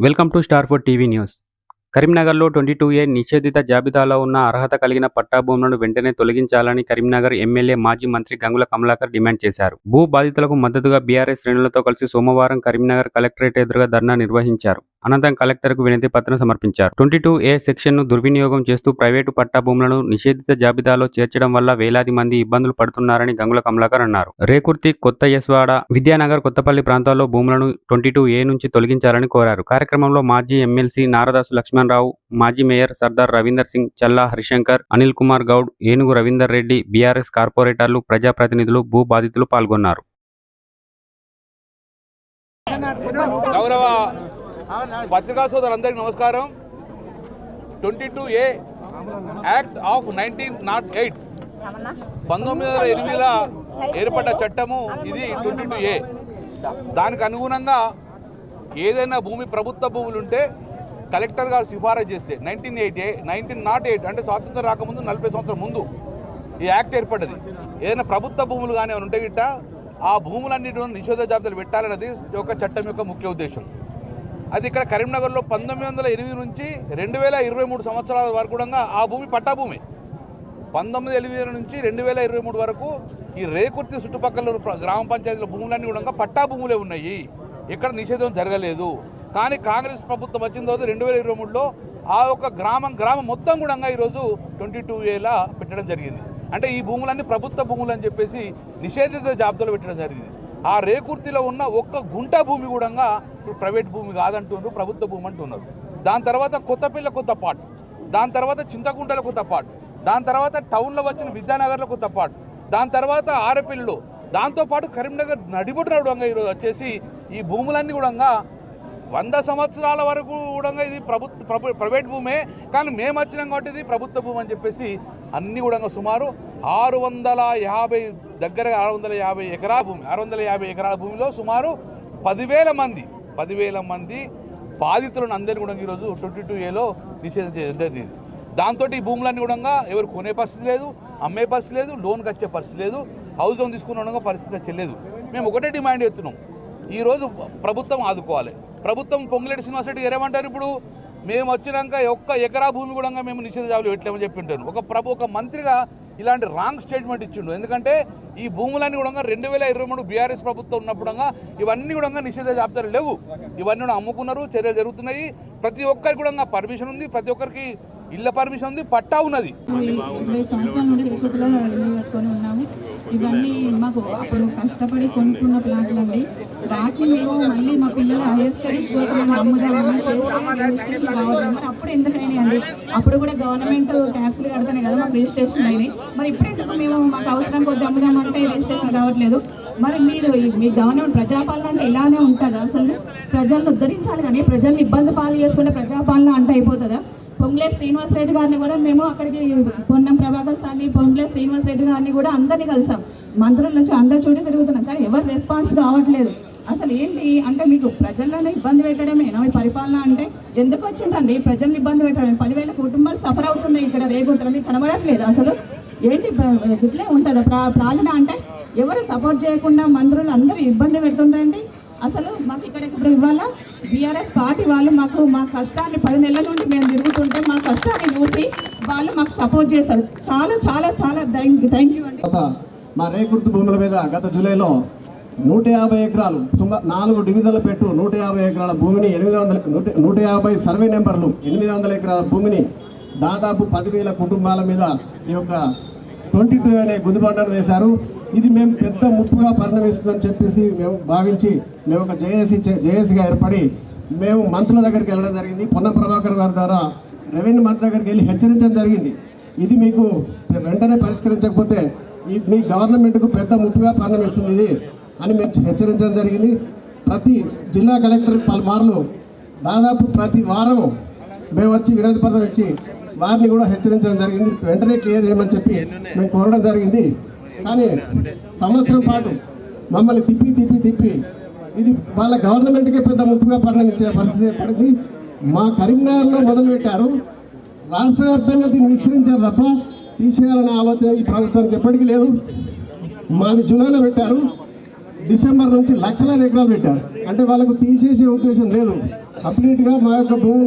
Welcome to star for TV news. కరీంనగర్లో 22A నిషేధిత జాబితాలో ఉన్న అర్హత కలిగిన పట్టా భూములను వెంటనే తొలగించాలని కరీంనగర్ ఎమ్మెల్యే మాజీ మంత్రి గంగుల కమలాకర్ డిమాండ్ చేశారు. భూ బాధితులకు మద్దతుగా బీఆర్ఎస్ శ్రేణులతో కలిసి సోమవారం కరీంనగర్ కలెక్టరేట్ ఎదురుగా ధర్నా నిర్వహించారు. అనంతరం కలెక్టర్కు వినతి పత్రం సమర్పించారు. 22A సెక్షన్ను దుర్వినియోగం చేస్తూ ప్రైవేటు పట్టా భూములను నిషేధిత జాబితాలో చేర్చడం వల్ల వేలాది మంది ఇబ్బందులు పడుతున్నారని గంగుల కమలాకర్ అన్నారు. రేకుర్తి, కొత్త యస్వాడ, విద్యానగర్, కొత్తపల్లి ప్రాంతాల్లో భూములను 22A నుంచి తొలగించాలని కోరారు. కార్యక్రమంలో మాజీ ఎమ్మెల్సీ నారదాసు లక్ష్మణరావు, మాజీ మేయర్ సర్దార్ రవీందర్ సింగ్, చల్లా హరిశంకర్, అనిల్ కుమార్ గౌడ్, ఏనుగు రవీందర్ రెడ్డి, బీఆర్ఎస్ కార్పొరేటర్లు, ప్రజాప్రతినిధులు, భూ బాధితులు పాల్గొన్నారు. గౌరవ పత్రికా సోదరులందరికీ నమస్కారం. 22A యాక్ట్ ఆఫ్ 1908 1908లో ఏర్పడ్డ చట్టము ఇది 22A. దానికి అనుగుణంగా ఏదైనా భూమి ప్రభుత్వ భూములు ఉంటే కలెక్టర్ గారు సిఫారసు చేస్తే 1908 అంటే స్వాతంత్రం రాకముందు 40 సంవత్సరం ముందు ఈ యాక్ట్ ఏర్పడ్డది. ఏదైనా ప్రభుత్వ భూములు కానీ ఏమైనా ఉంటే గిట్ట ఆ భూములన్నిటి నిషేధ జాబితాలు పెట్టాలన్నది ఒక చట్టం యొక్క ముఖ్య ఉద్దేశం. అది ఇక్కడ కరీంనగర్లో 1908 నుంచి 2023 సంవత్సరాల వరకు కూడా ఆ భూమి పట్టా భూమి. 1908 నుంచి 2023 వరకు ఈ రేకుర్తి చుట్టుపక్కల గ్రామ పంచాయతీల భూములన్నీ కూడా పట్టా భూములే ఉన్నాయి. ఇక్కడ నిషేధం జరగలేదు. కానీ కాంగ్రెస్ ప్రభుత్వం వచ్చిన తర్వాత 2023లో ఆ ఒక గ్రామం మొత్తం కూడా ఈరోజు 22Aలా పెట్టడం జరిగింది. అంటే ఈ భూములన్నీ ప్రభుత్వ భూములు అని చెప్పేసి నిషేధిత జాబితాలో పెట్టడం జరిగింది. ఆ రేకుర్తిలో ఉన్న ఒక్క గుంట భూమి కూడా ఇప్పుడు ప్రైవేట్ భూమి కాదంటున్నారు, ప్రభుత్వ భూమి అంటున్నారు. దాని తర్వాత కొత్తపల్లి కొత్త పార్ట్, దాని తర్వాత చింతకుంటల కొత్త పార్ట్, దాని తర్వాత టౌన్లో వచ్చిన విద్యానగర్లో కొత్త పార్ట్, దాని తర్వాత ఆరపల్లిలో, దాంతోపాటు కరీంనగర్ నడిబొట్టున ఈరోజు వచ్చేసి ఈ భూములన్నీ కూడా 100 సంవత్సరాల వరకు కూడా ఇది ప్రైవేట్ భూమే. కానీ మేము వచ్చినాం కాబట్టి ఇది ప్రభుత్వ భూమి అని చెప్పేసి అన్నీ కూడా సుమారు 650 ఎకరాల భూమి, 650 ఎకరాల భూమిలో సుమారు 10,000 మంది బాధితులను అందరినీ కూడా ఈరోజు 22Aలో నిషేధం చేయడం జరిగింది. దాంతో ఈ భూములన్నీ కూడా ఎవరు కొనే పరిస్థితి లేదు, అమ్మే పరిస్థితి లేదు, లోన్కి వచ్చే పరిస్థితి లేదు, హౌస్ లోన్ తీసుకున్న పరిస్థితి వచ్చలేదు. మేము ఒకటే డిమాండ్ చేస్తున్నాం, ఈరోజు ప్రభుత్వం ఆదుకోవాలి. ప్రభుత్వం పొంగులేటి శ్రీనివాసరెడ్డి ఏమంటారు, ఇప్పుడు మేము వచ్చినాక ఒక్క ఎకరా భూమి కూడా మేము నిషేధ జాబితాలో పెట్టలేమని చెప్పి ఉంటారు. ఒక మంత్రిగా ఇలాంటి రాంగ్ స్టేట్మెంట్ ఇచ్చిండు. ఎందుకంటే ఈ భూములన్నీ కూడా 2023 బీఆర్ఎస్ ప్రభుత్వం ఉన్నప్పుడు ఇవన్నీ కూడా నిషేధ జాబితాలు లేవు. ఇవన్నీ కూడా అమ్ముకున్నారు, చర్యలు జరుగుతున్నాయి. ప్రతి ఒక్కరికి కూడా పర్మిషన్ ఉంది, ప్రతి ఒక్కరికి ఇళ్ళ పర్మిషన్ ఉంది, పట్టా ఉన్నది. 20 సంవత్సరాల నుండి రేకుర్తిలో పెట్టుకొని ఉన్నాము. ఇవన్నీ మాకు అప్పుడు కష్టపడి కొనుక్కున్న ప్లాట్లు అండి. వాటిని మేము మళ్ళీ మా పిల్లలు హైయర్ స్టడీస్ కోసం అమ్ముదామని కావాలి. అప్పుడు ఎందుకైనా అండి, అప్పుడు కూడా గవర్నమెంట్ ట్యాక్స్లు కడతానే కదా మాకు రిజిస్ట్రేషన్ అయినాయి. మరి ఇప్పుడు ఎందుకు మేము మాకు అవసరం కొద్ది అమ్ముదామంటే రిజిస్ట్రేషన్ కావట్లేదు. మరి మీ గవర్నమెంట్ ప్రజాపాలన అంటే ఇలానే ఉంటుందా? అసలు ప్రజలను ఉద్ధరించాలి కానీ ప్రజల్ని ఇబ్బంది పాలు చేసుకుంటే ప్రజాపాలన అంటే అయిపోతుందా? పొంగులేటి శ్రీనివాసరెడ్డి గారిని కూడా మేము అక్కడికి పొన్నం ప్రభాకర్ సార్ని, పొంగులేటి శ్రీనివాసరెడ్డి గారిని కూడా అందరినీ కలిసాం. మంత్రుల నుంచి అందరు చూడి తిరుగుతున్నాం, కానీ ఎవరు రెస్పాన్స్ కావట్లేదు. అసలు ఏంటి అంటే మీకు ప్రజలను ఇబ్బంది పెట్టడమేనా మీ పరిపాలన అంటే? ఎందుకు వచ్చిందండి ప్రజల్ని ఇబ్బంది పెట్టడం? 10,000 కుటుంబాలు సఫర్ అవుతున్నాయి ఇక్కడ రేగుంటారు, మీకు కనబడట్లేదు. అసలు ఏంటి ఇట్లే ఉంటుందా ప్రార్థన అంటే? ఎవరు సపోర్ట్ చేయకుండా మంత్రులు అందరూ ఇబ్బంది పెడుతుంటారండి. అసలు మాకు ఇక్కడ ఇప్పుడు ఇవాళ బీఆర్ఎస్ పార్టీ వాళ్ళు మా కష్టాన్ని 10 నెలల నుండి మేము తిరుగుతుంటే మా కష్టాన్ని చూసి వాళ్ళు మాకు సపోర్ట్ చేశారు. చాలా చాలా చాలా థ్యాంక్ యూ అండి. మా రేకుర్తి భూముల మీద గత జూలైలో 150 ఎకరాలు 4 డివిజన్లు పెట్టు 150 ఎకరాల భూమిని 150 సర్వే నెంబర్లు 800 ఎకరాల భూమిని దాదాపు 10,000 కుటుంబాల మీద ఈ యొక్క 22 అనే గుదిబండను వేశారు. ఇది మేము పెద్ద ముప్పుగా పరిణమిస్తుందని చెప్పేసి మేము భావించి మేము ఒక జేఏసీగా ఏర్పడి మేము మంత్రుల దగ్గరికి వెళ్ళడం జరిగింది. పొన్నం ప్రభాకర్ గారి ద్వారా రెవెన్యూ మంత్రి దగ్గరికి వెళ్ళి హెచ్చరించడం జరిగింది. ఇది మీకు వెంటనే పరిష్కరించకపోతే మీ గవర్నమెంట్కు పెద్ద ముప్పుగా పరిణమిస్తుంది ఇది అని మేము హెచ్చరించడం జరిగింది. ప్రతి జిల్లా కలెక్టర్ పలుమార్లు దాదాపు ప్రతి వారం మేము వచ్చి వినతి పత్రం ఇచ్చి వారిని కూడా హెచ్చరించడం జరిగింది. వెంటనే క్లియర్ చేయమని చెప్పి మేము కోరడం జరిగింది. కానీ సంవత్సరం పాటు మమ్మల్ని తిప్పి ఇది వాళ్ళ గవర్నమెంట్కే పెద్ద ముప్పుగా పరిణమించే పరిస్థితి ఏర్పడింది. మా కరీంనగర్లో మొదలుపెట్టారు, రాష్ట్ర వ్యాప్తంగా దీన్ని విస్తరించారు తప్ప తీసేయాలనే ఆలోచన ఈ ప్రభుత్వానికి ఎప్పటికీ లేదు. మాది జూలైలో పెట్టారు, డిసెంబర్ నుంచి లక్షలాది ఎకరాలు పెట్టారు. అంటే వాళ్ళకు తీసేసే ఉద్దేశం లేదు. కంప్లీట్గా మా యొక్క భూమి